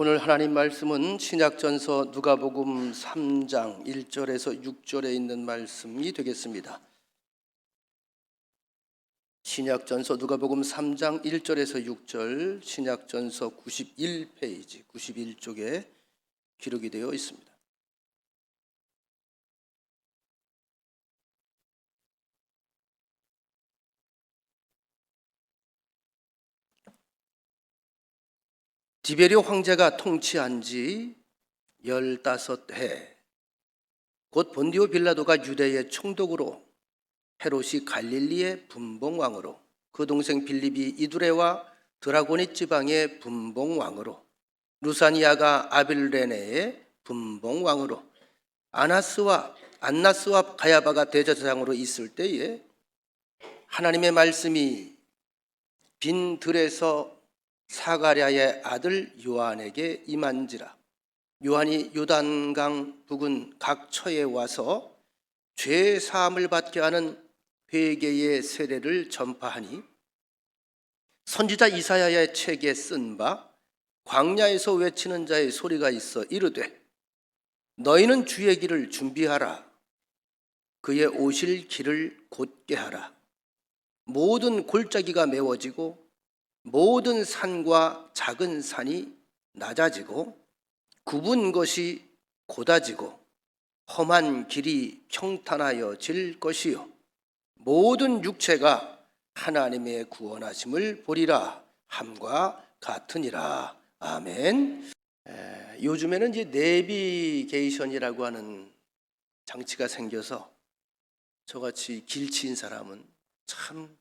오늘 하나님 말씀은 신약전서 누가복음 3장 1절에서 6절에 있는 말씀이 되겠습니다. 신약전서 누가복음 3장 1절에서 6절, 신약전서 91페이지 91쪽에 기록이 되어 있습니다. 디베리오 황제가 통치한 지 15해, 곧 본디오 빌라도가 유대의 총독으로, 헤롯이 갈릴리의 분봉왕으로, 그 동생 빌립이 이두레와 드라고니 지방의 분봉왕으로, 루사니아가 아빌레네의 분봉왕으로, 안나스와 가야바가 대제사장으로 있을 때에 하나님의 말씀이 빈 들에서 사가랴의 아들 요한에게 임한지라. 요한이 요단강 부근 각 처에 와서 죄 사함을 받게 하는 회개의 세례를 전파하니, 선지자 이사야의 책에 쓴 바 광야에서 외치는 자의 소리가 있어 이르되, 너희는 주의 길을 준비하라. 그의 오실 길을 곧게 하라. 모든 골짜기가 메워지고 모든 산과 작은 산이 낮아지고 굽은 것이 곧아지고 험한 길이 평탄하여질 것이요, 모든 육체가 하나님의 구원하심을 보리라 함과 같으니라. 아멘. 요즘에는 이제 내비게이션이라고 하는 장치가 생겨서 저같이 길치인 사람은 참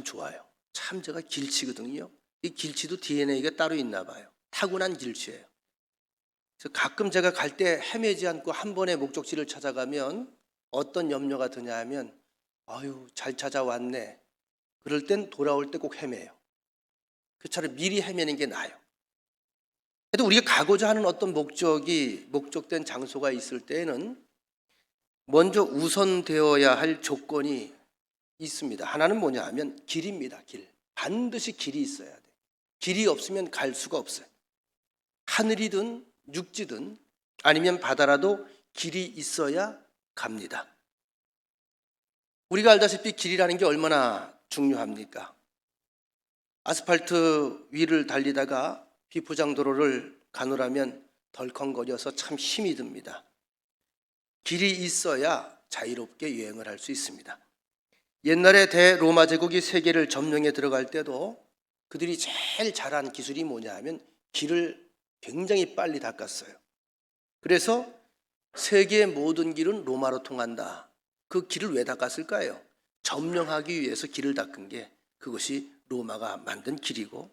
좋아요. 참 제가 길치거든요. 이 길치도 DNA가 따로 있나 봐요. 타고난 길치예요. 그래서 가끔 제가 갈 때 헤매지 않고 한 번에 목적지를 찾아가면 어떤 염려가 드냐 하면, 아유 잘 찾아왔네. 그럴 땐 돌아올 때 꼭 헤매요. 그 차라리 미리 헤매는 게 나아요. 그래도 우리가 가고자 하는 어떤 목적된 장소가 있을 때에는 먼저 우선되어야 할 조건이 있습니다. 하나는 뭐냐 하면 길입니다. 길. 반드시 길이 있어야 돼. 길이 없으면 갈 수가 없어요. 하늘이든 육지든 아니면 바다라도 길이 있어야 갑니다. 우리가 알다시피 길이라는 게 얼마나 중요합니까? 아스팔트 위를 달리다가 비포장도로를 가노라면 덜컹거려서 참 힘이 듭니다. 길이 있어야 자유롭게 여행을 할 수 있습니다. 옛날에 대로마 제국이 세계를 점령해 들어갈 때도 그들이 제일 잘한 기술이 뭐냐 하면 길을 굉장히 빨리 닦았어요. 그래서 세계의 모든 길은 로마로 통한다. 그 길을 왜 닦았을까요? 점령하기 위해서 길을 닦은 게 그것이 로마가 만든 길이고,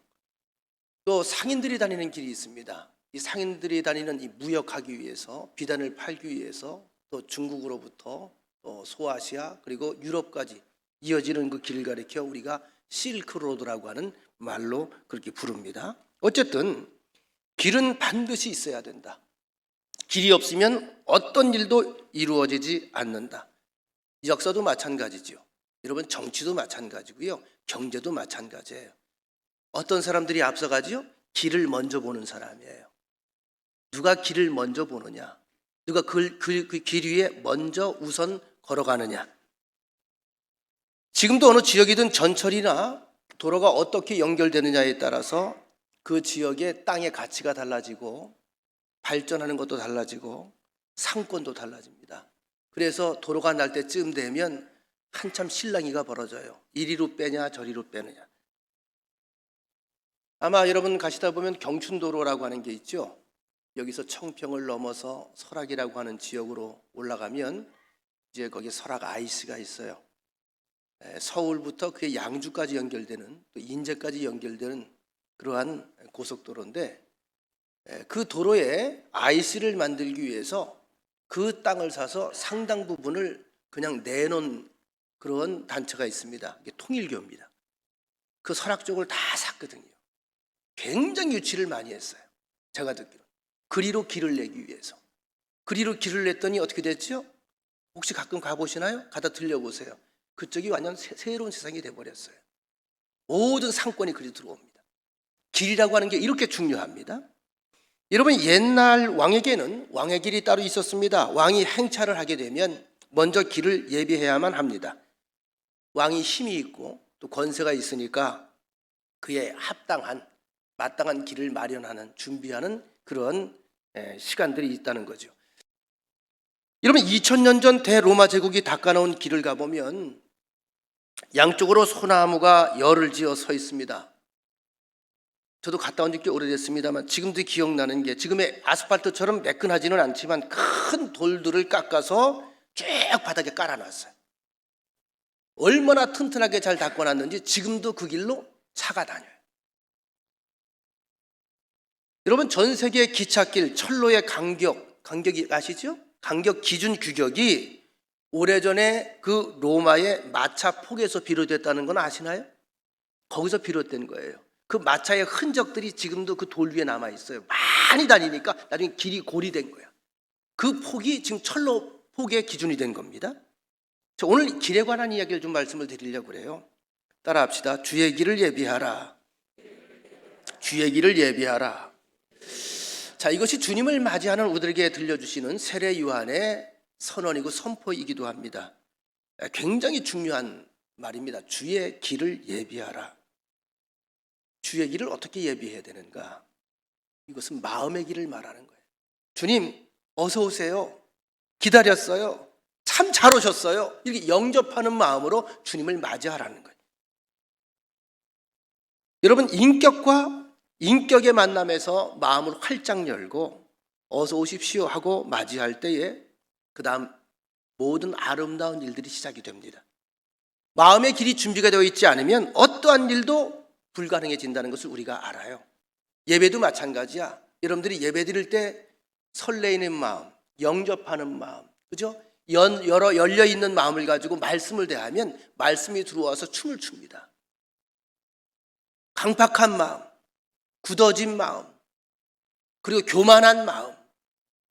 또 상인들이 다니는 길이 있습니다. 이 상인들이 다니는 이 무역하기 위해서, 비단을 팔기 위해서 또 중국으로부터 또 소아시아 그리고 유럽까지 이어지는 그 길을 가리켜 우리가 실크로드라고 하는 말로 그렇게 부릅니다. 어쨌든 길은 반드시 있어야 된다. 길이 없으면 어떤 일도 이루어지지 않는다. 역사도 마찬가지죠. 여러분, 정치도 마찬가지고요. 경제도 마찬가지예요. 어떤 사람들이 앞서가지요? 길을 먼저 보는 사람이에요. 누가 길을 먼저 보느냐? 누가 그 길 위에 먼저 우선 걸어가느냐? 지금도 어느 지역이든 전철이나 도로가 어떻게 연결되느냐에 따라서 그 지역의 땅의 가치가 달라지고 발전하는 것도 달라지고 상권도 달라집니다. 그래서 도로가 날 때쯤 되면 한참 실랑이가 벌어져요. 이리로 빼냐 저리로 빼느냐. 아마 여러분 가시다 보면 경춘도로라고 하는 게 있죠. 여기서 청평을 넘어서 설악이라고 하는 지역으로 올라가면 이제 거기 설악 아이스가 있어요. 서울부터 그의 양주까지 연결되는, 또 인제까지 연결되는 그러한 고속도로인데, 그 도로에 IC를 만들기 위해서 그 땅을 사서 상당 부분을 그냥 내놓은 그런 단체가 있습니다. 이게 통일교입니다. 그 설악 쪽을 다 샀거든요. 굉장히 유치를 많이 했어요. 제가 듣기로 그리로 길을 내기 위해서. 그리로 길을 냈더니 어떻게 됐죠? 혹시 가끔 가보시나요? 가다 들려보세요. 그쪽이 완전 새로운 세상이 돼버렸어요. 모든 상권이 그리 들어옵니다. 길이라고 하는 게 이렇게 중요합니다. 여러분, 옛날 왕에게는 왕의 길이 따로 있었습니다. 왕이 행차를 하게 되면 먼저 길을 예비해야만 합니다. 왕이 힘이 있고 또 권세가 있으니까 그에 합당한 마땅한 길을 마련하는 준비하는 그런 시간들이 있다는 거죠. 여러분, 2000년 전 대로마 제국이 닦아놓은 길을 가보면 양쪽으로 소나무가 열을 지어 서 있습니다. 저도 갔다 온 지 꽤 오래됐습니다만 지금도 기억나는 게, 지금의 아스팔트처럼 매끈하지는 않지만 큰 돌들을 깎아서 쭉 바닥에 깔아놨어요. 얼마나 튼튼하게 잘 닦아놨는지 지금도 그 길로 차가 다녀요. 여러분, 전 세계 기찻길 철로의 간격이 아시죠? 간격 기준 규격이 오래전에 그 로마의 마차 폭에서 비롯됐다는 건 아시나요? 거기서 비롯된 거예요. 그 마차의 흔적들이 지금도 그 돌 위에 남아 있어요. 많이 다니니까 나중에 길이 고리된 거야. 그 폭이 지금 철로 폭의 기준이 된 겁니다. 자, 오늘 길에 관한 이야기를 좀 말씀을 드리려고 그래요. 따라합시다. 주의 길을 예비하라. 주의 길을 예비하라. 자, 이것이 주님을 맞이하는 우리들에게 들려주시는 세례 요한의 선언이고 선포이기도 합니다. 굉장히 중요한 말입니다. 주의 길을 예비하라. 주의 길을 어떻게 예비해야 되는가? 이것은 마음의 길을 말하는 거예요. 주님, 어서 오세요. 기다렸어요. 참 잘 오셨어요. 이렇게 영접하는 마음으로 주님을 맞이하라는 거예요. 여러분, 인격과 인격의 만남에서 마음을 활짝 열고 어서 오십시오 하고 맞이할 때에 그 다음 모든 아름다운 일들이 시작이 됩니다. 마음의 길이 준비가 되어 있지 않으면 어떠한 일도 불가능해진다는 것을 우리가 알아요. 예배도 마찬가지야. 여러분들이 예배 드릴 때 설레이는 마음, 영접하는 마음, 그죠? 열려있는 마음을 가지고 말씀을 대하면 말씀이 들어와서 춤을 춥니다. 강팍한 마음, 굳어진 마음, 그리고 교만한 마음,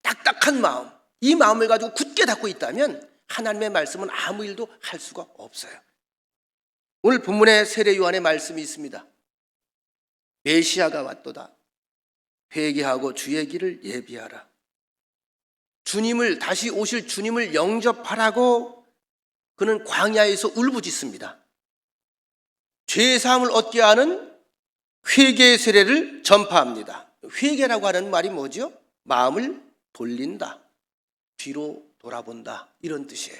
딱딱한 마음, 이 마음을 가지고 굳게 닫고 있다면 하나님의 말씀은 아무 일도 할 수가 없어요. 오늘 본문에 세례 요한의 말씀이 있습니다. 메시아가 왔도다. 회개하고 주의 길을 예비하라. 주님을, 다시 오실 주님을 영접하라고 그는 광야에서 울부짖습니다. 죄의 사함을 얻게 하는 회개의 세례를 전파합니다. 회개라고 하는 말이 뭐죠? 마음을 돌린다, 뒤로 돌아본다, 이런 뜻이에요.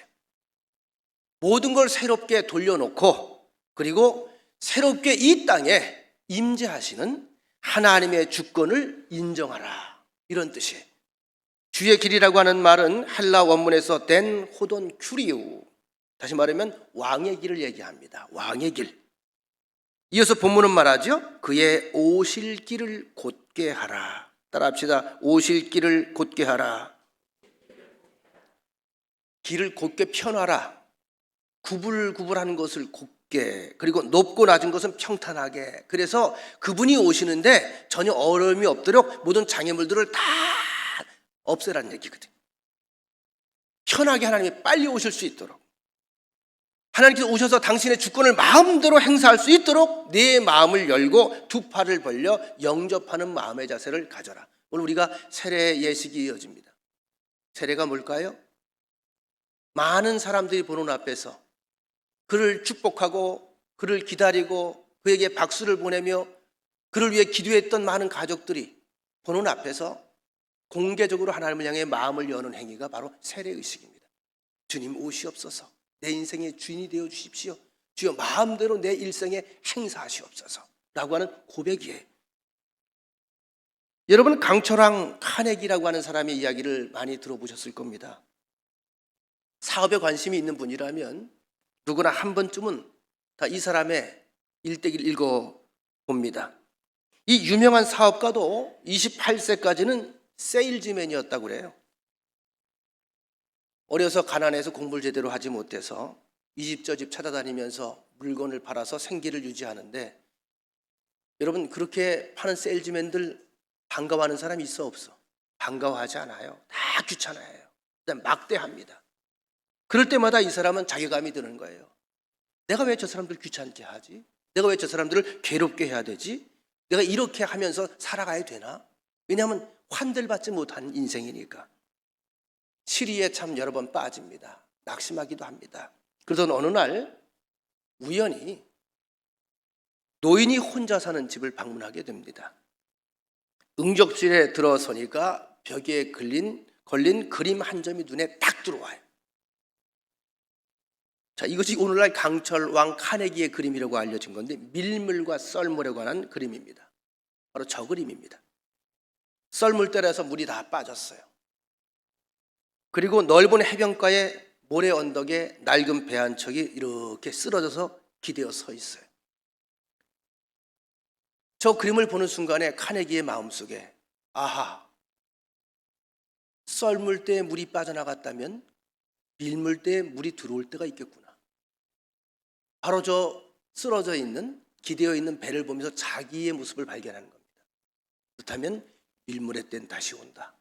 모든 걸 새롭게 돌려놓고 그리고 새롭게 이 땅에 임재하시는 하나님의 주권을 인정하라, 이런 뜻이에요. 주의 길이라고 하는 말은 헬라 원문에서 덴 호돈 큐리우, 다시 말하면 왕의 길을 얘기합니다. 왕의 길. 이어서 본문은 말하죠. 그의 오실 길을 곧게 하라. 따라합시다. 오실 길을 곧게 하라. 길을 곧게 펴놔라. 구불구불한 것을 곧게, 그리고 높고 낮은 것은 평탄하게. 그래서 그분이 오시는데 전혀 어려움이 없도록 모든 장애물들을 다 없애라는 얘기거든요. 편하게 하나님이 빨리 오실 수 있도록, 하나님께서 오셔서 당신의 주권을 마음대로 행사할 수 있도록 내 마음을 열고 두 팔을 벌려 영접하는 마음의 자세를 가져라. 오늘 우리가 세례 예식이 이어집니다. 세례가 뭘까요? 많은 사람들이 보는 앞에서 그를 축복하고 그를 기다리고 그에게 박수를 보내며 그를 위해 기도했던 많은 가족들이 보는 앞에서 공개적으로 하나님을 향해 마음을 여는 행위가 바로 세례의식입니다. 주님 오시옵소서. 내 인생의 주인이 되어 주십시오. 주여 마음대로 내 일생에 행사하시옵소서 라고 하는 고백이에요. 여러분, 강철왕 카네기라고 하는 사람의 이야기를 많이 들어보셨을 겁니다. 사업에 관심이 있는 분이라면 누구나 한 번쯤은 다 이 사람의 일대기를 읽어봅니다. 이 유명한 사업가도 28세까지는 세일즈맨이었다고 그래요. 어려서 가난해서 공부를 제대로 하지 못해서 이 집 저 집 찾아다니면서 물건을 팔아서 생계를 유지하는데, 여러분, 그렇게 파는 세일즈맨들 반가워하는 사람이 있어 없어? 반가워하지 않아요. 다 귀찮아해요. 그다음 막대합니다. 그럴 때마다 이 사람은 자괴감이 드는 거예요. 내가 왜 저 사람들 귀찮게 하지? 내가 왜 저 사람들을 괴롭게 해야 되지? 내가 이렇게 하면서 살아가야 되나? 왜냐하면 환대를 받지 못한 인생이니까 시리에 참 여러 번 빠집니다. 낙심하기도 합니다. 그러던 어느 날 우연히 노인이 혼자 사는 집을 방문하게 됩니다. 응접실에 들어서니까 벽에 걸린 그림 한 점이 눈에 딱 들어와요. 자, 이것이 오늘날 강철 왕 카네기의 그림이라고 알려진 건데 밀물과 썰물에 관한 그림입니다. 바로 저 그림입니다. 썰물대라서 물이 다 빠졌어요. 그리고 넓은 해변가에 모래 언덕에 낡은 배 한 척이 이렇게 쓰러져서 기대어 서 있어요. 저 그림을 보는 순간에 카네기의 마음속에 아하, 썰물대에 물이 빠져나갔다면 밀물대에 물이 들어올 때가 있겠구나. 바로 저 쓰러져 있는 기대어 있는 배를 보면서 자기의 모습을 발견하는 겁니다. 그렇다면 밀물의 땐 다시 온다.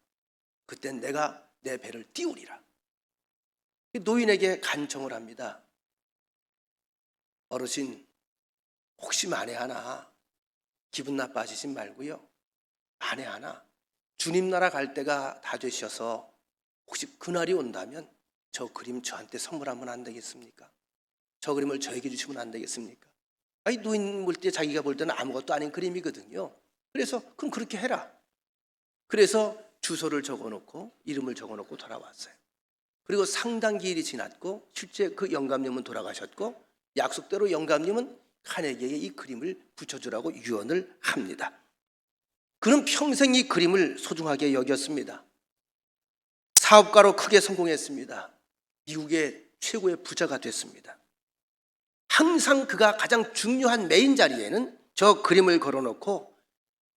그땐 내가 내 배를 띄우리라. 노인에게 간청을 합니다. 어르신, 혹시 만에 하나 기분 나빠지신 말고요. 만에 하나 주님 나라 갈 때가 다 되셔서 혹시 그날이 온다면 저 그림 저한테 선물하면 안 되겠습니까? 저 그림을 저에게 주시면 안 되겠습니까? 아니, 노인 볼 때 자기가 볼 때는 아무것도 아닌 그림이거든요. 그래서 그럼 그렇게 해라. 그래서 주소를 적어놓고 이름을 적어놓고 돌아왔어요. 그리고 상당 기일이 지났고 실제 그 영감님은 돌아가셨고 약속대로 영감님은 카네기에게 이 그림을 붙여주라고 유언을 합니다. 그는 평생 이 그림을 소중하게 여겼습니다. 사업가로 크게 성공했습니다. 미국의 최고의 부자가 됐습니다. 항상 그가 가장 중요한 메인 자리에는 저 그림을 걸어놓고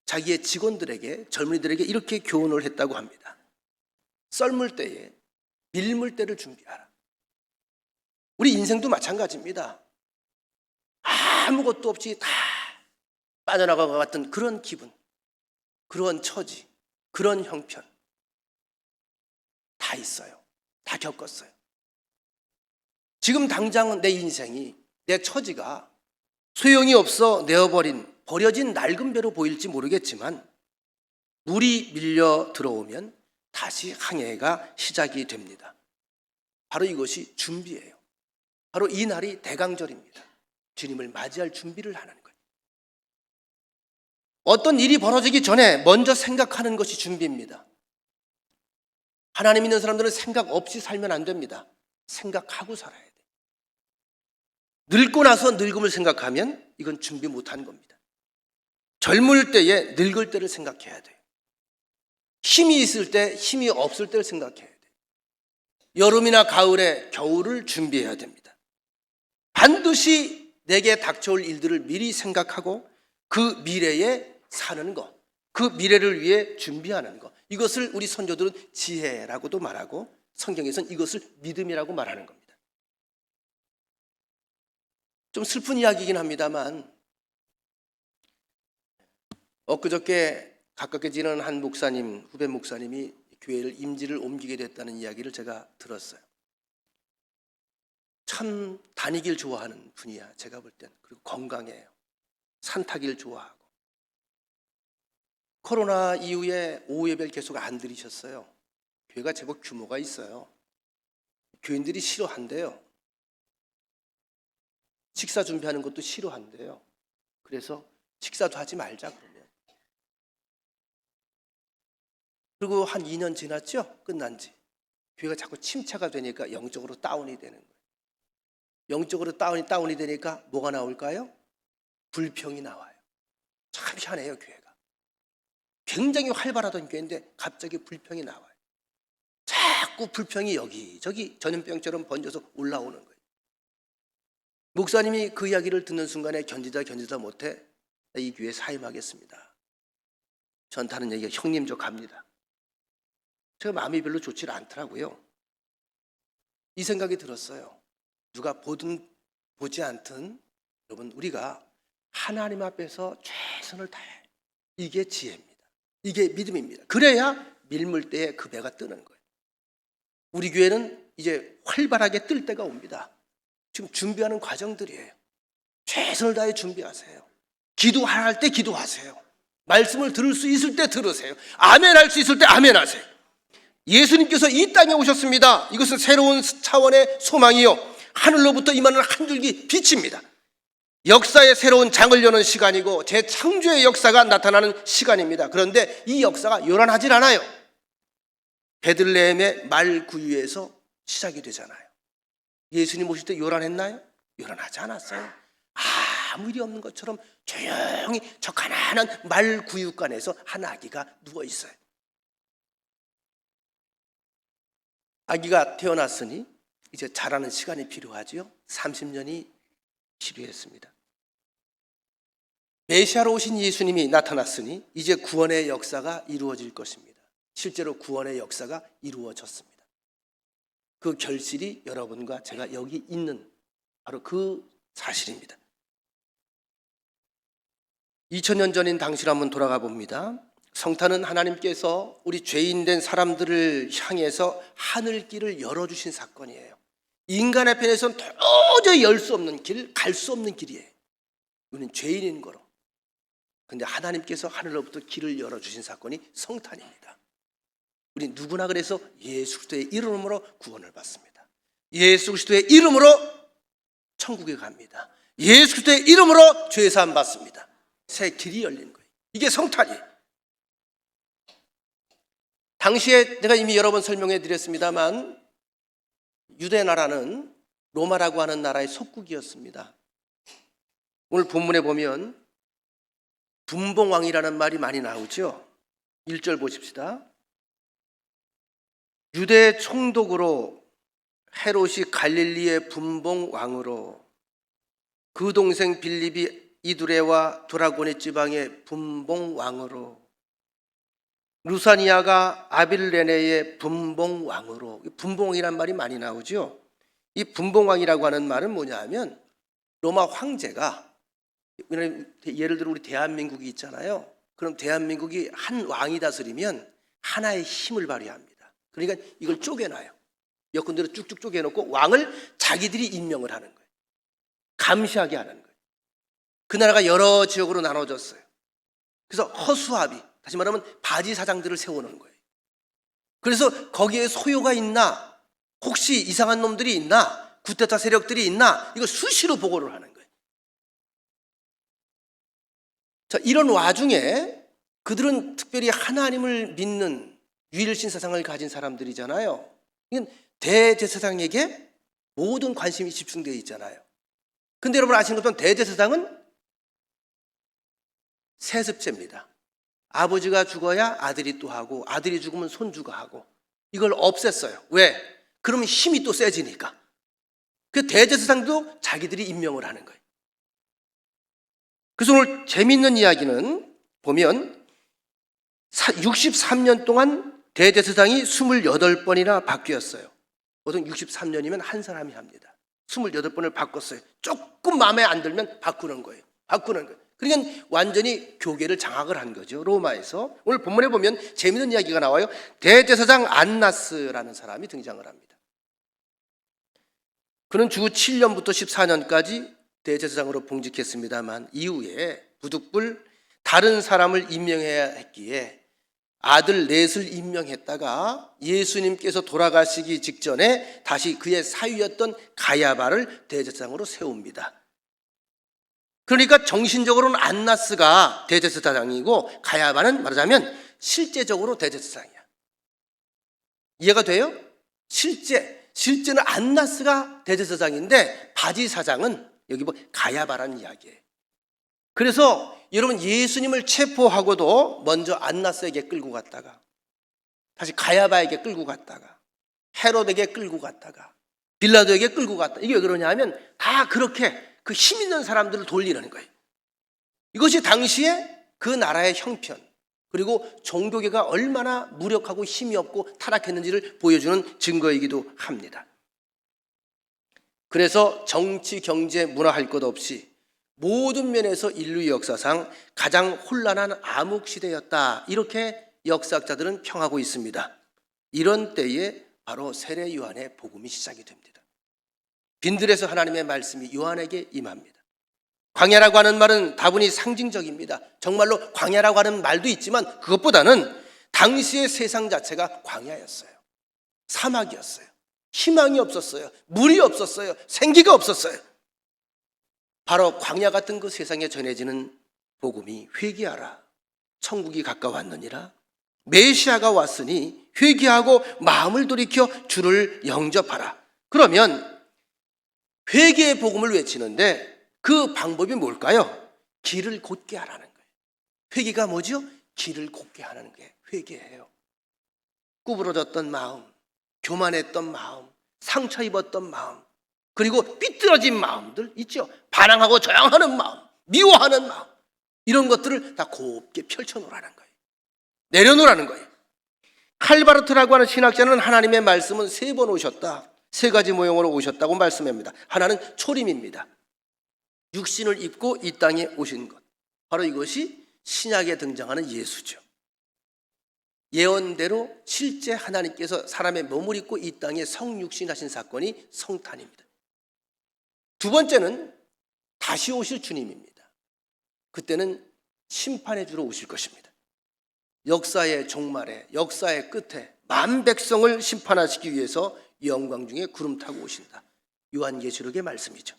자기의 직원들에게, 젊은이들에게 이렇게 교훈을 했다고 합니다. 썰물대에 밀물대를 준비하라. 우리 인생도 마찬가지입니다. 아무것도 없이 다 빠져나간 것 같은 그런 기분, 그런 처지, 그런 형편 다 있어요. 다 겪었어요. 지금 당장 내 인생이, 내 처지가 소용이 없어 버려진 낡은 배로 보일지 모르겠지만 물이 밀려 들어오면 다시 항해가 시작이 됩니다. 바로 이것이 준비예요. 바로 이 날이 대강절입니다. 주님을 맞이할 준비를 하는 거예요. 어떤 일이 벌어지기 전에 먼저 생각하는 것이 준비입니다. 하나님 믿는 사람들은 생각 없이 살면 안 됩니다. 생각하고 살아야 돼요. 늙고 나서 늙음을 생각하면 이건 준비 못한 겁니다. 젊을 때에 늙을 때를 생각해야 돼요. 힘이 있을 때, 힘이 없을 때를 생각해야 돼요. 여름이나 가을에 겨울을 준비해야 됩니다. 반드시 내게 닥쳐올 일들을 미리 생각하고 그 미래에 사는 것, 그 미래를 위해 준비하는 것, 이것을 우리 선조들은 지혜라고도 말하고 성경에서는 이것을 믿음이라고 말하는 겁니다. 좀 슬픈 이야기이긴 합니다만 엊그저께 가깝게 지내는 한 목사님, 후배 목사님이 교회를 임지를 옮기게 됐다는 이야기를 제가 들었어요. 참 다니길 좋아하는 분이야, 제가 볼 땐. 그리고 건강해요. 산 타기를 좋아하고. 코로나 이후에 오후 예배를 계속 안 드리셨어요. 교회가 제법 규모가 있어요. 교인들이 싫어한대요. 식사 준비하는 것도 싫어한대요. 그래서 식사도 하지 말자 그러면. 그리고 한 2년 지났죠? 끝난 지. 교회가 자꾸 침체가 되니까 영적으로 다운이 되는 거예요. 영적으로 다운이 되니까 뭐가 나올까요? 불평이 나와요. 참 희한해요, 교회가. 굉장히 활발하던 교회인데 갑자기 불평이 나와요. 자꾸 불평이 여기저기 전염병처럼 번져서 올라오는 거예요. 목사님이 그 이야기를 듣는 순간에 견디다 못해 이 교회에 사임하겠습니다. 저한테 하는 얘기가 형님 저 갑니다. 제가 마음이 별로 좋지 않더라고요. 이 생각이 들었어요. 누가 보든 보지 않든 여러분 우리가 하나님 앞에서 최선을 다해. 이게 지혜입니다. 이게 믿음입니다. 그래야 밀물대에 그 배가 뜨는 거예요. 우리 교회는 이제 활발하게 뜰 때가 옵니다. 지금 준비하는 과정들이에요. 최선을 다해 준비하세요. 기도할 때 기도하세요. 말씀을 들을 수 있을 때 들으세요. 아멘 할 수 있을 때 아멘 하세요. 예수님께서 이 땅에 오셨습니다. 이것은 새로운 차원의 소망이요, 하늘로부터 임하는 한 줄기 빛입니다. 역사의 새로운 장을 여는 시간이고 재창조의 역사가 나타나는 시간입니다. 그런데 이 역사가 요란하질 않아요. 베들레헴의 말구유에서 시작이 되잖아요. 예수님 오실 때 요란했나요? 요란하지 않았어요. 아무 일이 없는 것처럼 조용히 저 가난한 말구유간에서 한 아기가 누워 있어요. 아기가 태어났으니 이제 자라는 시간이 필요하지요. 30년이 필요했습니다. 메시아로 오신 예수님이 나타났으니 이제 구원의 역사가 이루어질 것입니다. 실제로 구원의 역사가 이루어졌습니다. 그 결실이 여러분과 제가 여기 있는 바로 그 사실입니다. 2000년 전인 당시를 한번 돌아가 봅니다. 성탄은 하나님께서 우리 죄인된 사람들을 향해서 하늘길을 열어주신 사건이에요. 인간의 편에서는 도저히 열 수 없는 길, 갈 수 없는 길이에요. 우리는 죄인인 거로. 그런데 하나님께서 하늘로부터 길을 열어주신 사건이 성탄입니다. 우리 누구나 그래서 예수 그리스도의 이름으로 구원을 받습니다. 예수 그리스도의 이름으로 천국에 갑니다. 예수 그리스도의 이름으로 죄 사함 받습니다. 새 길이 열린 거예요. 이게 성탄이에요. 당시에 내가 이미 여러 번 설명해 드렸습니다만 유대 나라는 로마라고 하는 나라의 속국이었습니다. 오늘 본문에 보면 분봉왕이라는 말이 많이 나오죠. 1절 보십시다. 유대 총독으로 헤롯이 갈릴리의 분봉왕으로 그 동생 빌립이 이두레와 도라고네 지방의 분봉왕으로 루사니아가 아빌레네의 분봉왕으로, 분봉이란 말이 많이 나오죠. 이 분봉왕이라고 하는 말은 뭐냐 하면 로마 황제가, 예를 들어 우리 대한민국이 있잖아요. 그럼 대한민국이 한 왕이 다스리면 하나의 힘을 발휘합니다. 그러니까 이걸 쪼개놔요. 여건대로 쭉쭉 쪼개놓고 왕을 자기들이 임명을 하는 거예요. 감시하게 하는 거예요. 그 나라가 여러 지역으로 나눠졌어요. 그래서 허수아비, 다시 말하면 바지 사장들을 세워놓은 거예요. 그래서 거기에 소요가 있나, 혹시 이상한 놈들이 있나, 구테타 세력들이 있나, 이걸 수시로 보고를 하는 거예요. 자, 이런 와중에 그들은 특별히 하나님을 믿는 유일신사상을 가진 사람들이잖아요. 이건 대제사장에게 모든 관심이 집중되어 있잖아요. 근데 여러분 아시는 것처럼 대제사장은 세습제입니다. 아버지가 죽어야 아들이 또 하고, 아들이 죽으면 손주가 하고, 이걸 없앴어요. 왜? 그러면 힘이 또 세지니까. 그 대제사장도 자기들이 임명을 하는 거예요. 그래서 오늘 재미있는 이야기는 보면 63년 동안 대제사장이 28번이나 바뀌었어요. 보통 63년이면 한 사람이 합니다. 28번을 바꿨어요. 조금 마음에 안 들면 바꾸는 거예요. 바꾸는 거예요. 그러니까 완전히 교계를 장악을 한 거죠. 로마에서. 오늘 본문에 보면 재미있는 이야기가 나와요. 대제사장 안나스라는 사람이 등장을 합니다. 그는 주 7년부터 14년까지 대제사장으로 봉직했습니다만 이후에 부득불 다른 사람을 임명해야 했기에 아들 넷을 임명했다가 예수님께서 돌아가시기 직전에 다시 그의 사위였던 가야바를 대제사장으로 세웁니다. 그러니까 정신적으로는 안나스가 대제사장이고 가야바는 말하자면 실제적으로 대제사장이야. 이해가 돼요? 실제는 안나스가 대제사장인데 바지사장은 여기 뭐 가야바라는 이야기예요. 그래서 여러분 예수님을 체포하고도 먼저 안나스에게 끌고 갔다가 다시 가야바에게 끌고 갔다가 헤롯에게 끌고 갔다가 빌라도에게 끌고 갔다. 이게 왜 그러냐 하면 다 그렇게 그 힘 있는 사람들을 돌리는 거예요. 이것이 당시에 그 나라의 형편, 그리고 종교계가 얼마나 무력하고 힘이 없고 타락했는지를 보여주는 증거이기도 합니다. 그래서 정치, 경제, 문화 할 것 없이 모든 면에서 인류 역사상 가장 혼란한 암흑시대였다. 이렇게 역사학자들은 평하고 있습니다. 이런 때에 바로 세례 요한의 복음이 시작이 됩니다. 빈들에서 하나님의 말씀이 요한에게 임합니다. 광야라고 하는 말은 다분히 상징적입니다. 정말로 광야라고 하는 말도 있지만 그것보다는 당시의 세상 자체가 광야였어요. 사막이었어요. 희망이 없었어요. 물이 없었어요. 생기가 없었어요. 바로 광야 같은 그 세상에 전해지는 복음이 회개하라, 천국이 가까웠느니라, 메시아가 왔으니 회개하고 마음을 돌이켜 주를 영접하라. 그러면 회개의 복음을 외치는데 그 방법이 뭘까요? 길을 곧게 하라는 거예요. 회개가 뭐죠? 길을 곧게 하는 게 회개예요. 구부러졌던 마음, 교만했던 마음, 상처 입었던 마음, 그리고 삐뚤어진 마음들 있죠. 반항하고 저항하는 마음, 미워하는 마음, 이런 것들을 다 곱게 펼쳐놓으라는 거예요. 내려놓으라는 거예요. 칼바르트라고 하는 신학자는 하나님의 말씀은 3번 오셨다, 3가지 모형으로 오셨다고 말씀합니다. 하나는 초림입니다. 육신을 입고 이 땅에 오신 것, 바로 이것이 신약에 등장하는 예수죠. 예언대로 실제 하나님께서 사람의 몸을 입고 이 땅에 성육신하신 사건이 성탄입니다. 2번째는 다시 오실 주님입니다. 그때는 심판해 주러 오실 것입니다. 역사의 종말에, 역사의 끝에 만 백성을 심판하시기 위해서 영광 중에 구름 타고 오신다. 요한계시록의 말씀이죠.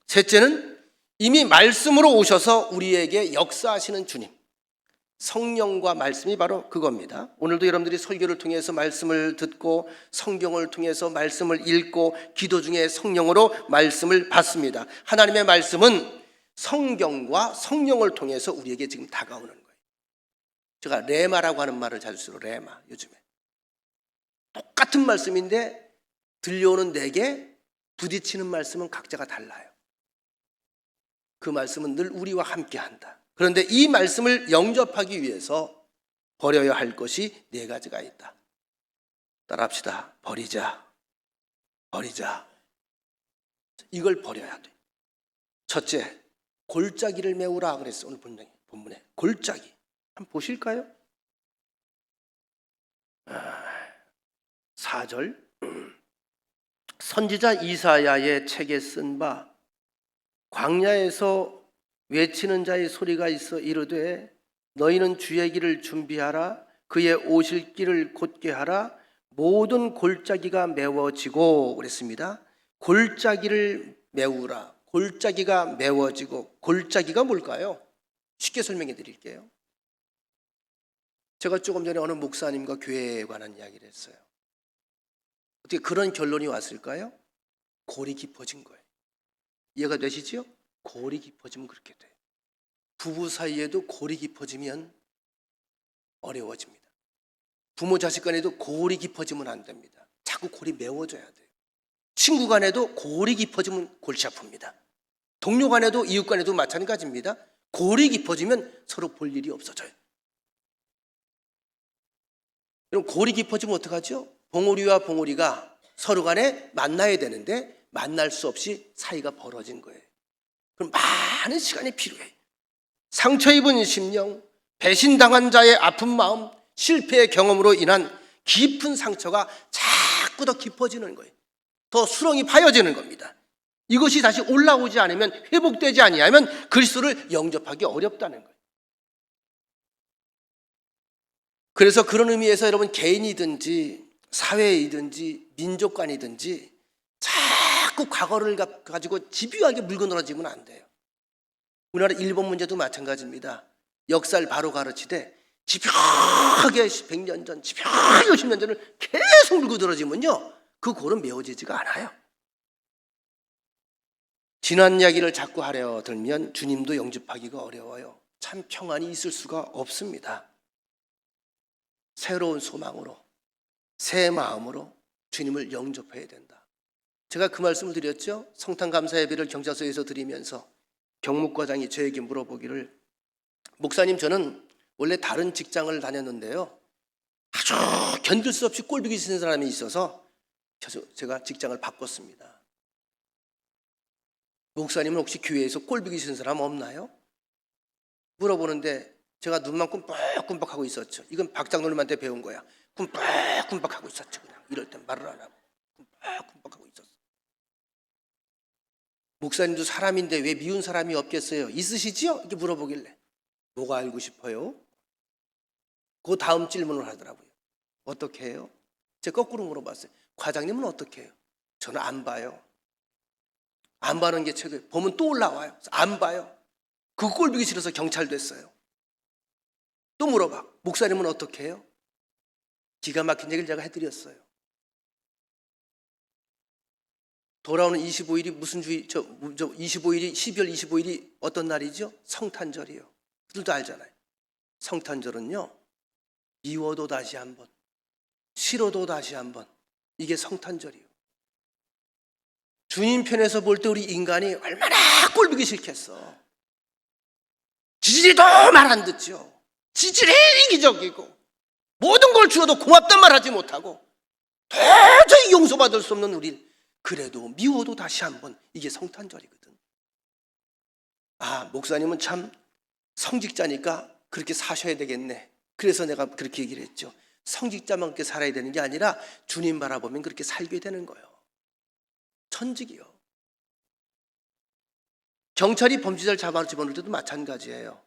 셋째는 이미 말씀으로 오셔서 우리에게 역사하시는 주님, 성령과 말씀이 바로 그겁니다. 오늘도 여러분들이 설교를 통해서 말씀을 듣고 성경을 통해서 말씀을 읽고 기도 중에 성령으로 말씀을 받습니다. 하나님의 말씀은 성경과 성령을 통해서 우리에게 지금 다가오는 거예요. 제가 레마라고 하는 말을 자주 써요. 레마. 요즘에 똑같은 말씀인데 들려오는 내게 부딪히는 말씀은 각자가 달라요. 그 말씀은 늘 우리와 함께한다. 그런데 이 말씀을 영접하기 위해서 버려야 할 것이 4가지가 있다. 따라합시다. 버리자. 이걸 버려야 돼. 첫째, 골짜기를 메우라 그랬어. 오늘 본문에 골짜기 한번 보실까요? 4절, 선지자 이사야의 책에 쓴 바 광야에서 외치는 자의 소리가 있어 이르되 너희는 주의 길을 준비하라, 그의 오실 길을 곧게 하라, 모든 골짜기가 메워지고 그랬습니다. 골짜기를 메우라. 골짜기가 메워지고, 골짜기가 뭘까요? 쉽게 설명해 드릴게요. 제가 조금 전에 어느 목사님과 교회에 관한 이야기를 했어요. 어떻게 그런 결론이 왔을까요? 골이 깊어진 거예요. 이해가 되시죠? 골이 깊어지면 그렇게 돼요. 부부 사이에도 골이 깊어지면 어려워집니다. 부모 자식 간에도 골이 깊어지면 안 됩니다. 자꾸 골이 메워져야 돼요. 친구 간에도 골이 깊어지면 골치 아픕니다. 동료 간에도 이웃 간에도 마찬가지입니다. 골이 깊어지면 서로 볼 일이 없어져요. 그럼 골이 깊어지면 어떡하죠? 봉우리와 봉우리가 서로 간에 만나야 되는데 만날 수 없이 사이가 벌어진 거예요. 그럼 많은 시간이 필요해요. 상처 입은 심령, 배신당한 자의 아픈 마음, 실패의 경험으로 인한 깊은 상처가 자꾸 더 깊어지는 거예요. 더 수렁이 파여지는 겁니다. 이것이 다시 올라오지 않으면, 회복되지 아니하면 그리스도를 영접하기 어렵다는 거예요. 그래서 그런 의미에서 여러분, 개인이든지 사회이든지 민족 간이든지 자꾸 과거를 가지고 집요하게 물고 늘어지면 안 돼요. 우리나라 일본 문제도 마찬가지입니다. 역사를 바로 가르치되 집요하게 100년 전, 집요하게 50년 전을 계속 물고 늘어지면요, 그 골은 메워지지가 않아요. 지난 이야기를 자꾸 하려 들면 주님도 영접하기가 어려워요. 참 평안이 있을 수가 없습니다. 새로운 소망으로, 새 마음으로 주님을 영접해야 된다. 제가 그 말씀을 드렸죠. 성탄 감사 예배를 경찰서에서 드리면서 경무과장이 저에게 물어보기를, 목사님, 저는 원래 다른 직장을 다녔는데요, 아주 견딜 수 없이 꼴보기 싫은 사람이 있어서 제가 직장을 바꿨습니다. 목사님은 혹시 교회에서 꼴보기 싫은 사람 없나요? 물어보는데 제가 눈만 끔뻑끔뻑하고 있었죠. 이건 박 장로님한테 배운 거야. 끔뻑끔뻑하고 있었죠. 그냥 이럴 땐 말을 안 하고 끔뻑끔뻑하고 있었어. 목사님도 사람인데 왜 미운 사람이 없겠어요? 있으시지요? 이렇게 물어보길래 뭐가 알고 싶어요? 그 다음 질문을 하더라고요. 어떻게 해요? 제가 거꾸로 물어봤어요. 과장님은 어떻게 해요? 저는 안 봐요. 안 봐는 게 최고예요. 보면 또 올라와요. 안 봐요. 그 꼴 보기 싫어서 경찰 됐어요. 또 물어봐. 목사님은 어떻게 해요? 기가 막힌 얘기를 제가 해드렸어요. 돌아오는 25일이 무슨 주일, 25일이 12월 25일이 어떤 날이죠? 성탄절이요. 그들도 알잖아요. 성탄절은요, 미워도 다시 한번, 싫어도 다시 한번, 이게 성탄절이요. 주님 편에서 볼 때 우리 인간이 얼마나 꼴보기 싫겠어. 지질이도 말 안 듣죠. 지질이 이기적이고 모든 걸 주어도 고맙단 말 하지 못하고 도저히 용서받을 수 없는 우리, 그래도 미워도 다시 한번, 이게 성탄절이거든. 아, 목사님은 참 성직자니까 그렇게 사셔야 되겠네. 그래서 내가 그렇게 얘기를 했죠. 성직자만 그렇게 살아야 되는 게 아니라 주님 바라보면 그렇게 살게 되는 거예요. 천직이요. 경찰이 범죄자를 잡아 집어넣을 때도 마찬가지예요.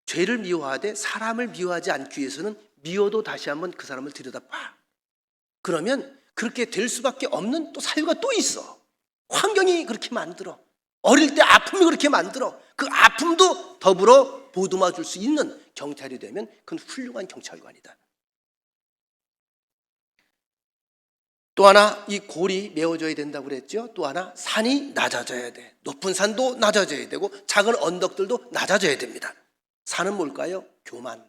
죄를 미워하되 사람을 미워하지 않기 위해서는 미워도 다시 한번 그 사람을 들여다봐. 그러면 그렇게 될 수밖에 없는 또 사유가 또 있어. 환경이 그렇게 만들어. 어릴 때 아픔이 그렇게 만들어. 그 아픔도 더불어 보듬어 줄 수 있는 경찰이 되면 그건 훌륭한 경찰관이다. 또 하나, 이 골이 메워져야 된다고 그랬죠. 또 하나, 산이 낮아져야 돼. 높은 산도 낮아져야 되고 작은 언덕들도 낮아져야 됩니다. 산은 뭘까요? 교만,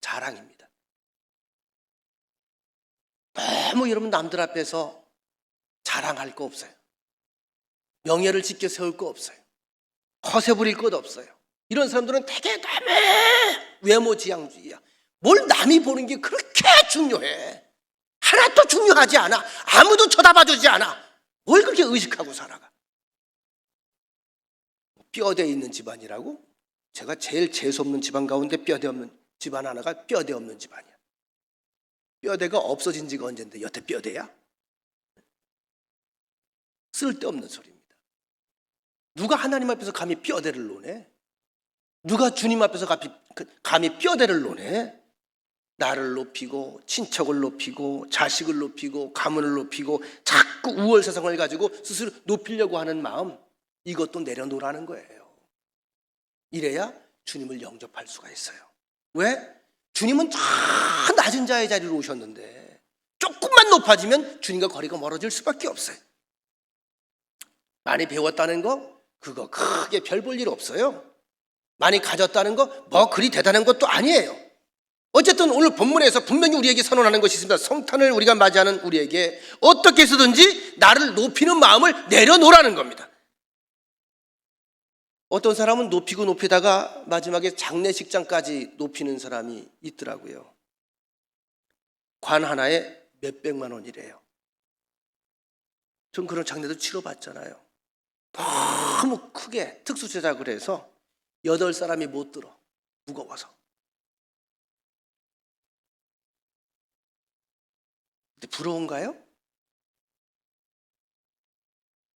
자랑입니다. 너무 여러분 남들 앞에서 자랑할 거 없어요. 명예를 지켜 세울 거 없어요. 허세 부릴 것 없어요. 이런 사람들은 되게 너무 외모지향주의야. 뭘 남이 보는 게 그렇게 중요해. 하나도 중요하지 않아. 아무도 쳐다봐주지 않아. 뭘 그렇게 의식하고 살아가. 뼈대 있는 집안이라고? 제가 제일 재수없는 집안 가운데 뼈대 없는 집안 하나가 뼈대 없는 집안이야. 뼈대가 없어진 지가 언젠데 여태 뼈대야? 쓸데없는 소리입니다. 누가 하나님 앞에서 감히 뼈대를 노네? 누가 주님 앞에서 감히 뼈대를 노네? 나를 높이고 친척을 높이고 자식을 높이고 가문을 높이고 자꾸 우월세상을 가지고 스스로 높이려고 하는 마음, 이것도 내려놓으라는 거예요. 이래야 주님을 영접할 수가 있어요. 왜? 주님은 저 낮은 자의 자리로 오셨는데 조금만 높아지면 주님과 거리가 멀어질 수밖에 없어요. 많이 배웠다는 거, 그거 크게 별 볼 일 없어요. 많이 가졌다는 거, 뭐 그리 대단한 것도 아니에요. 어쨌든 오늘 본문에서 분명히 우리에게 선언하는 것이 있습니다. 성탄을 우리가 맞이하는 우리에게 어떻게 해서든지 나를 높이는 마음을 내려놓으라는 겁니다. 어떤 사람은 높이다가 마지막에 장례식장까지 높이는 사람이 있더라고요. 관 하나에 몇백만 원이래요. 전 그런 장례도 치러봤잖아요. 너무 크게 특수 제작을 해서 8사람이 못 들어. 무거워서. 근데 부러운가요?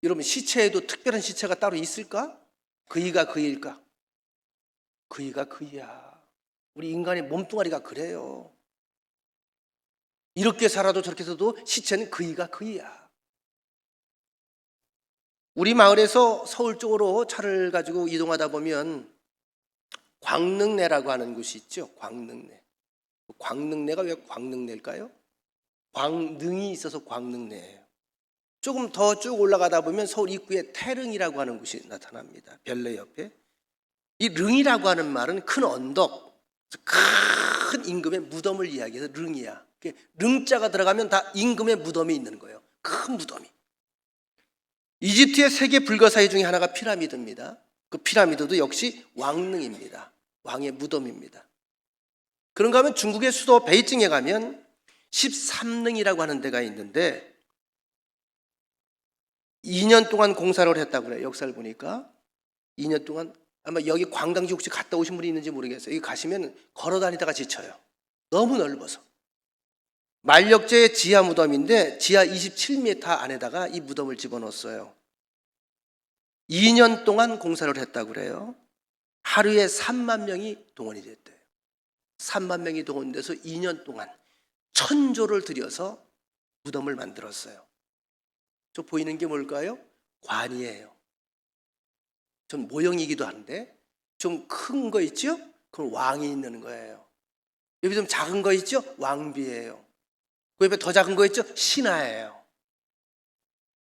여러분, 시체에도 특별한 시체가 따로 있을까? 그이가 그일까? 그이가 그이야. 우리 인간의 몸뚱아리가 그래요. 이렇게 살아도 저렇게 해서도 시체는 그이가 그이야. 우리 마을에서 서울 쪽으로 차를 가지고 이동하다 보면 광릉내라고 하는 곳이 있죠. 광릉내. 광릉내가 왜 광릉내일까요? 광릉이 있어서 광릉내예요. 조금 더 쭉 올라가다 보면 서울 입구에 태릉이라고 하는 곳이 나타납니다. 별내 옆에. 이 릉이라고 하는 말은 큰 언덕, 큰 임금의 무덤을 이야기해서 릉이야. 릉자가 들어가면 다 임금의 무덤이 있는 거예요. 큰 무덤이. 이집트의 세계 불가사의 중에 하나가 피라미드입니다. 그 피라미드도 역시 왕릉입니다. 왕의 무덤입니다. 그런가 하면 중국의 수도 베이징에 가면 13릉이라고 하는 데가 있는데 2년 동안 공사를 했다고 그래요. 역사를 보니까 2년 동안. 아마 여기 관광지 혹시 갔다 오신 분이 있는지 모르겠어요. 여기 가시면 걸어 다니다가 지쳐요. 너무 넓어서. 만력제의 지하 무덤인데 지하 27m 안에다가 이 무덤을 집어넣었어요. 2년 동안 공사를 했다고 그래요. 하루에 3만 명이 동원이 됐대요. 3만 명이 동원돼서 2년 동안 천조를 들여서 무덤을 만들었어요. 저 보이는 게 뭘까요? 관이에요. 좀 모형이기도 한데 좀 큰 거 있죠? 그건 왕이 있는 거예요. 여기 좀 작은 거 있죠? 왕비예요. 그 옆에 더 작은 거 있죠? 신하예요.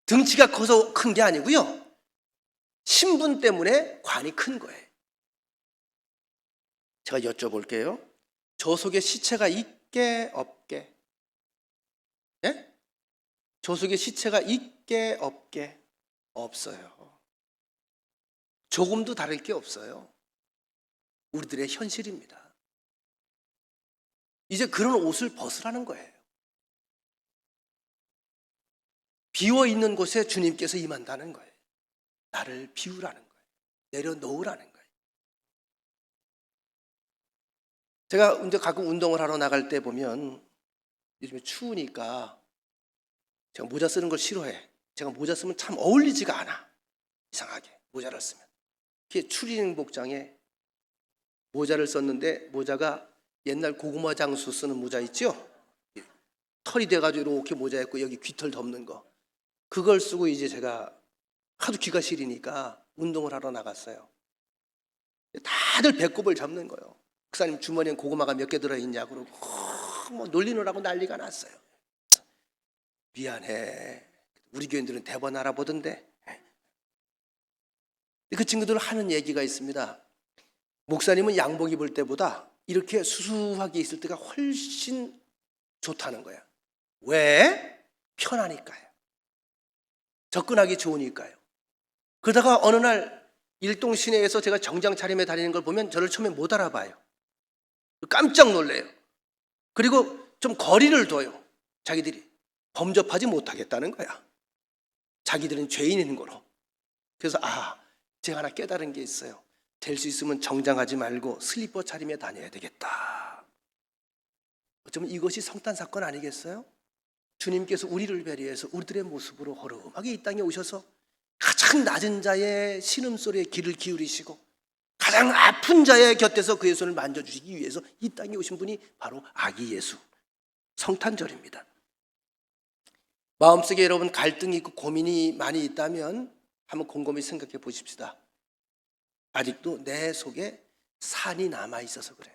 등치가 커서 큰 게 아니고요. 신분 때문에 관이 큰 거예요. 제가 여쭤볼게요. 저 속에 시체가 있게 없게? 예? 저 속에 시체가 있게 없게? 없어요. 조금도 다를 게 없어요. 우리들의 현실입니다. 이제 그런 옷을 벗으라는 거예요. 비워 있는 곳에 주님께서 임한다는 거예요. 나를 비우라는 거예요. 내려놓으라는 거예요. 제가 이제 가끔 운동을 하러 나갈 때 보면 요즘에 추우니까 제가 모자 쓰는 걸 싫어해. 제가 모자 쓰면 참 어울리지가 않아. 이상하게 모자를 쓰면. 그게 추리닝 복장에 모자를 썼는데 모자가 옛날 고구마 장수 쓰는 모자 있죠? 털이 돼가지고 이렇게 모자 있고 여기 귀털 덮는 거. 그걸 쓰고 이제 제가 하도 귀가 시리니까 운동을 하러 나갔어요. 다들 배꼽을 잡는 거예요. 목사님 주머니에 고구마가 몇 개 들어있냐 그러고 뭐 놀리느라고 난리가 났어요. 미안해. 우리 교인들은 대번 알아보던데. 그 친구들 하는 얘기가 있습니다. 목사님은 양복 입을 때보다 이렇게 수수하게 있을 때가 훨씬 좋다는 거야. 왜? 편하니까요. 접근하기 좋으니까요. 그러다가 어느 날 일동 시내에서 제가 정장 차림에 다니는 걸 보면 저를 처음에 못 알아봐요. 깜짝 놀래요. 그리고 좀 거리를 둬요. 자기들이 범접하지 못하겠다는 거야. 자기들은 죄인인 거로. 그래서 제가 하나 깨달은 게 있어요. 될 수 있으면 정장하지 말고 슬리퍼 차림에 다녀야 되겠다. 어쩌면 이것이 성탄 사건 아니겠어요? 주님께서 우리를 배려해서 우리들의 모습으로 허름하게 이 땅에 오셔서 가장 낮은 자의 신음소리에 귀를 기울이시고 가장 아픈 자의 곁에서 그의 손을 만져주시기 위해서 이 땅에 오신 분이 바로 아기 예수, 성탄절입니다. 마음속에 여러분 갈등이 있고 고민이 많이 있다면 한번 곰곰이 생각해 보십시다. 아직도 내 속에 산이 남아 있어서 그래요.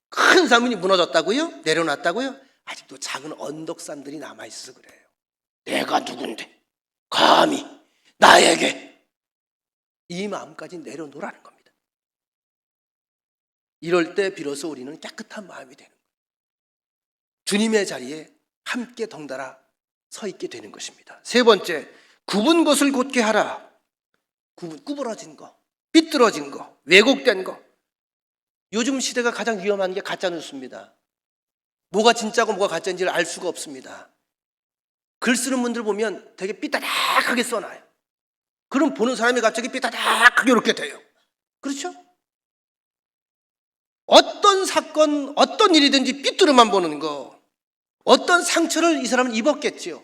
큰 산이 무너졌다고요? 내려놨다고요? 아직도 작은 언덕산들이 남아 있어서 그래요. 내가 누군데 감히 나에게 이 마음까지 내려놓으라는 겁니다. 이럴 때 비로소 우리는 깨끗한 마음이 되는 거예요. 주님의 자리에 함께 덩달아 서 있게 되는 것입니다. 세 번째, 굽은 것을 곧게 하라. 구부러진 거, 삐뚤어진 거, 왜곡된 거. 요즘 시대가 가장 위험한 게 가짜 뉴스입니다. 뭐가 진짜고 뭐가 가짜인지를 알 수가 없습니다. 글 쓰는 분들 보면 되게 삐딱하게 써놔요. 그럼 보는 사람이 갑자기 삐딱하게 이렇게 돼요. 그렇죠? 어떤 사건, 어떤 일이든지 삐뚤어만 보는 거, 어떤 상처를 이 사람은 입었겠지요.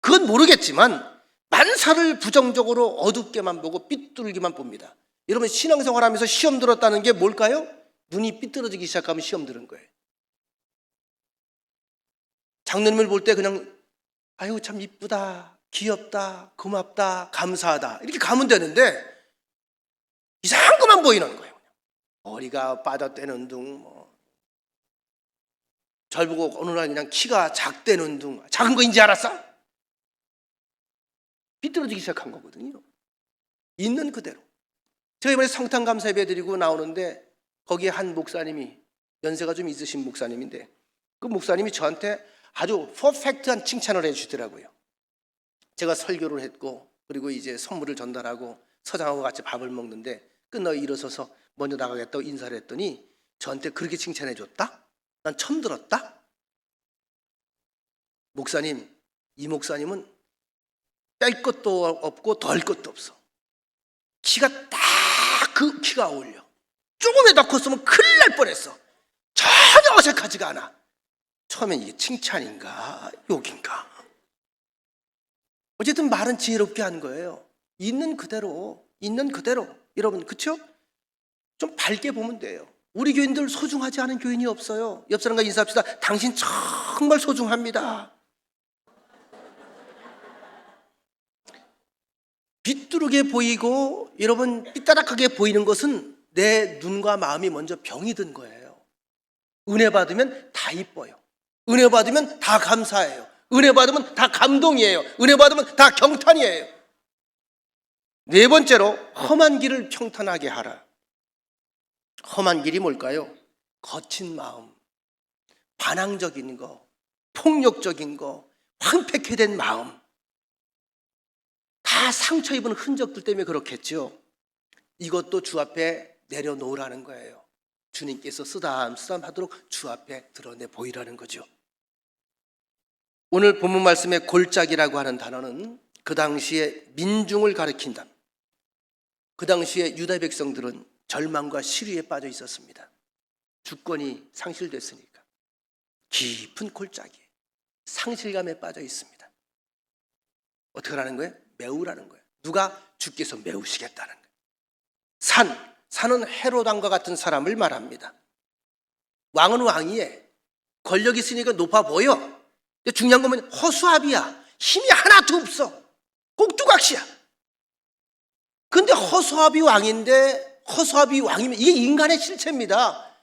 그건 모르겠지만 만사를 부정적으로 어둡게만 보고 삐뚤기만 봅니다. 여러분 신앙생활하면서 시험 들었다는 게 뭘까요? 눈이 삐뚤어지기 시작하면 시험 들은 거예요. 장로님을 볼 때 그냥 아유 참 이쁘다, 귀엽다, 고맙다, 감사하다 이렇게 가면 되는데 이상한 것만 보이는 거예요. 머리가 빠졌다는 둥, 절 보고 어느 날 그냥 키가 작다는 둥, 작은 거인지 알았어? 삐뚤어지기 시작한 거거든요. 있는 그대로. 제가 이번에 성탄 감사 예배 드리고 나오는데 거기에 한 목사님이 연세가 좀 있으신 목사님인데 그 목사님이 저한테 아주 퍼펙트한 칭찬을 해주시더라고요. 제가 설교를 했고 그리고 이제 선물을 전달하고 서장하고 같이 밥을 먹는데 끝나고 일어서서 먼저 나가겠다고 인사를 했더니 저한테 그렇게 칭찬해 줬다? 난 처음 들었다? 목사님, 이 목사님은 뺄 것도 없고 덜 것도 없어. 키가 딱 그 키가 어울려. 조금에 더 컸으면 큰일 날 뻔했어. 전혀 어색하지가 않아. 처음엔 이게 칭찬인가 욕인가. 어쨌든 말은 지혜롭게 한 거예요. 있는 그대로 여러분, 그렇죠? 좀 밝게 보면 돼요. 우리 교인들 소중하지 않은 교인이 없어요. 옆 사람과 인사합시다. 당신 정말 소중합니다. 비뚤게 보이고 여러분 삐딱하게 보이는 것은 내 눈과 마음이 먼저 병이 든 거예요. 은혜 받으면 다 이뻐요. 은혜 받으면 다 감사해요. 은혜 받으면 다 감동이에요. 은혜 받으면 다 경탄이에요. 네 번째로 험한 길을 평탄하게 하라. 험한 길이 뭘까요? 거친 마음, 반항적인 거, 폭력적인 거, 황폐케 된 마음, 다 상처 입은 흔적들 때문에 그렇겠죠. 이것도 주 앞에 내려놓으라는 거예요. 주님께서 쓰담쓰담 하도록 주 앞에 드러내 보이라는 거죠. 오늘 본문 말씀의 골짜기라고 하는 단어는 그 당시에 민중을 가리킨다. 그 당시에 유다 백성들은 절망과 시류에 빠져 있었습니다. 주권이 상실됐으니까 깊은 골짜기, 상실감에 빠져 있습니다. 어떻게 하라는 거예요? 메우라는 거예요. 누가? 주께서 메우시겠다는 거예요. 산은 헤롯 왕과 같은 사람을 말합니다. 왕은 왕이에 권력이 있으니까 높아 보여. 근데 중요한 건 허수아비야. 힘이 하나도 없어. 꼭두각시야. 근데 허수아비 왕이면 이게 인간의 실체입니다.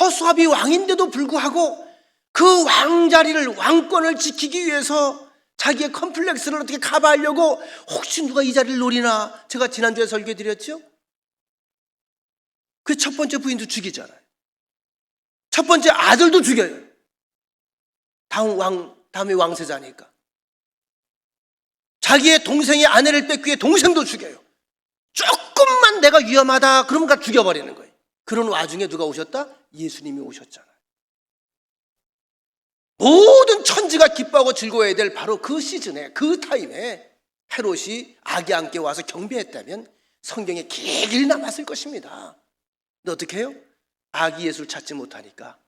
허수아비 왕인데도 불구하고 그 왕자리를, 왕권을 지키기 위해서 자기의 컴플렉스를 어떻게 커버하려고 혹시 누가 이 자리를 노리나. 제가 지난주에 설교 드렸죠? 그 첫 번째 부인도 죽이잖아요. 첫 번째 아들도 죽여요. 다음에 왕세자니까. 자기의 동생의 아내를 뺏기 위해 동생도 죽여요. 조금만 내가 위험하다 그러면 다 죽여버리는 거예요. 그런 와중에 누가 오셨다? 예수님이 오셨잖아요. 모든 천지가 기뻐하고 즐거워해야 될 바로 그 시즌에, 그 타임에 헤롯이 아기 함께 와서 경배했다면 성경에 길이 남았을 것입니다. 근데 어떻게 해요? 아기 예수를 찾지 못하니까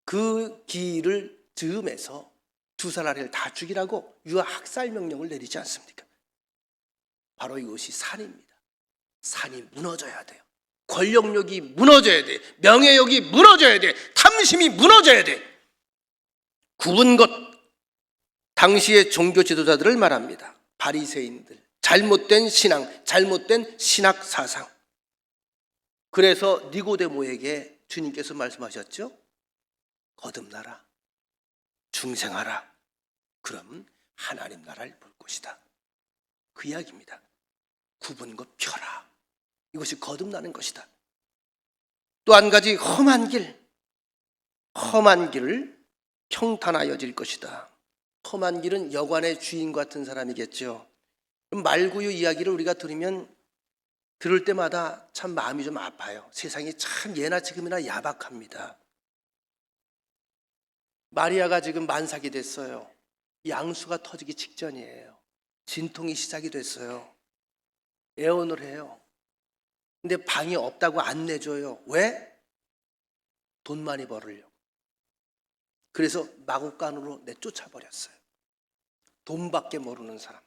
그 길을 즈음해서 두 사람을 다 죽이라고 유아 학살 명령을 내리지 않습니까? 바로 이것이 산입니다. 산이 무너져야 돼요. 권력욕이 무너져야 돼. 명예욕이 무너져야 돼. 탐심이 무너져야 돼. 굽은 것, 당시의 종교 지도자들을 말합니다. 바리새인들, 잘못된 신앙, 잘못된 신학 사상. 그래서 니고데모에게 주님께서 말씀하셨죠. 거듭나라, 중생하라. 그럼 하나님 나라를 볼 것이다. 그 이야기입니다. 굽은 것 펴라. 이것이 거듭나는 것이다. 또 한 가지 험한 길을 평탄하여질 것이다. 험한 길은 여관의 주인 같은 사람이겠죠. 말구유 이야기를 우리가 들을 때마다 참 마음이 좀 아파요. 세상이 참 예나 지금이나 야박합니다. 마리아가 지금 만삭이 됐어요. 양수가 터지기 직전이에요. 진통이 시작이 됐어요. 애원을 해요. 근데 방이 없다고 안 내줘요. 왜? 돈 많이 벌으려고. 그래서 마구간으로 내쫓아 버렸어요. 돈밖에 모르는 사람,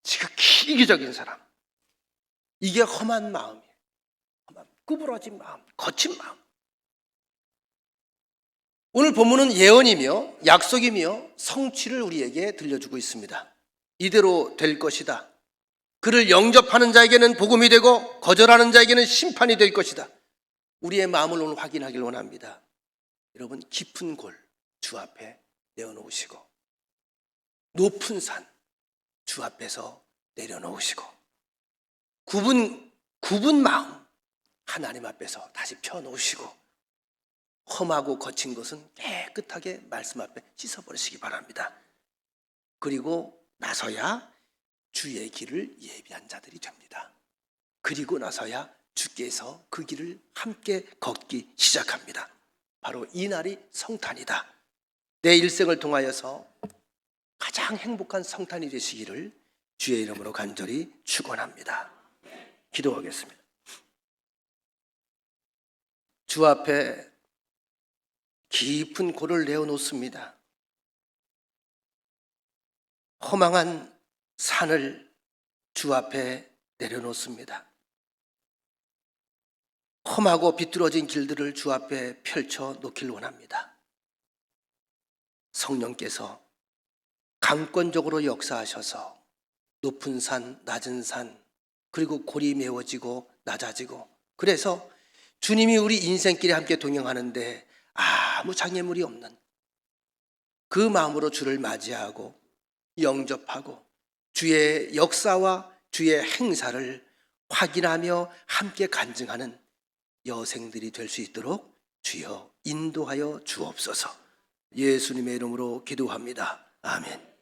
지극히 이기적인 사람. 이게 험한 마음이에요. 구부러진 마음, 거친 마음. 오늘 본문은 예언이며 약속이며 성취를 우리에게 들려주고 있습니다. 이대로 될 것이다. 그를 영접하는 자에게는 복음이 되고 거절하는 자에게는 심판이 될 것이다. 우리의 마음을 오늘 확인하길 원합니다. 여러분, 깊은 골 주 앞에 내어놓으시고 높은 산 주 앞에서 내려놓으시고 굽은 마음 하나님 앞에서 다시 펴놓으시고 험하고 거친 것은 깨끗하게 말씀 앞에 씻어버리시기 바랍니다. 그리고 나서야 주의 길을 예비한 자들이 됩니다. 그리고 나서야 주께서 그 길을 함께 걷기 시작합니다. 바로 이 날이 성탄이다. 내 일생을 통하여서 가장 행복한 성탄이 되시기를 주의 이름으로 간절히 축원합니다. 기도하겠습니다. 주 앞에 깊은 골을 내어놓습니다. 허망한 산을 주 앞에 내려놓습니다. 험하고 비뚤어진 길들을 주 앞에 펼쳐 놓길 원합니다. 성령께서 강권적으로 역사하셔서 높은 산, 낮은 산, 그리고 골이 메워지고 낮아지고, 그래서 주님이 우리 인생길에 함께 동행하는데 아무 장애물이 없는 그 마음으로 주를 맞이하고 영접하고 주의 역사와 주의 행사를 확인하며 함께 간증하는 여생들이 될 수 있도록 주여 인도하여 주옵소서. 예수님의 이름으로 기도합니다. 아멘.